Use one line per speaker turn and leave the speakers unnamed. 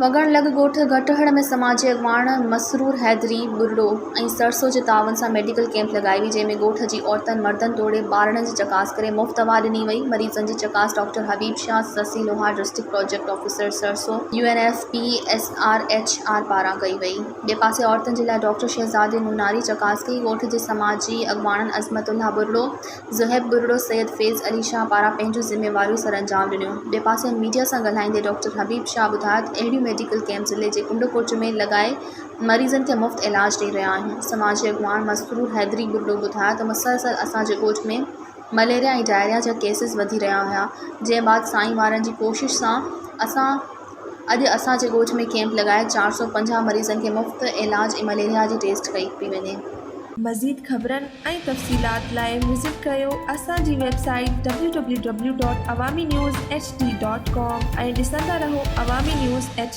वगण लॻ ॻोठ घटहड़ में समाजी अॻवान मसरूर हैदरी बुर्डो ऐं सरसो जे तावन सां मेडिकल कैंप लॻाई हुई, जंहिंमें ॻोठ जी औरतुनि मर्दनि तोड़े ॿारनि जी चकास करे मुफ़्त दवा ॾिनी वई। मरीज़नि जी चकास डॉक्टर हबीब शाह ससी लोहार डिस्ट्रिक्ट प्रोजेक्ट ऑफिसर सरसो UNFPSRHR पारां कई वई। ॿिए पासे औरतुनि जे लाइ डॉक्टर शहज़ादी नूनारी चकास कई। ॻोठ जे समाजी अॻवाननि अज़मतुल्लाह बुर्डो, ज़ुहैब बुर्डो, सैयद फैज़ अली शाह पारां पंहिंजूं ज़िम्मेवारियूं सर अंजाम ॾिनियूं। ॿिए पासे मीडिया सां ॻाल्हाईंदे डॉक्टर हबीब शाह ॿुधायो त अहिड़ियूं मेडिकल कैंप ज़िले जे कुंडकोच में लॻाए मरीज़नि खे मुफ़्त इलाज ॾेई रहिया आहिनि। समाजी अॻवान मसरूर हैदरी बुर्डो ॿुधायो त मुसलसल असांजे ॻोठ में मलेरिया ऐं डायरिया जा केसिस वधी रहिया हुआ, जंहिं बाद साईं वारनि जी कोशिश सां अॼु असांजे ॻोठ में कैंप लॻाए 450 मरीज़नि खे मुफ़्त इलाज ऐं मलेरिया जी टेस्ट कई पई वञे।
मज़ीद ख़बरनि ऐं तफ़सीलात लाइ विज़िट कयो असांजी वेबसाइट www.awamiNewsHD.com ऐं ॾिसंदा रहो अवामी न्यूज़ HD।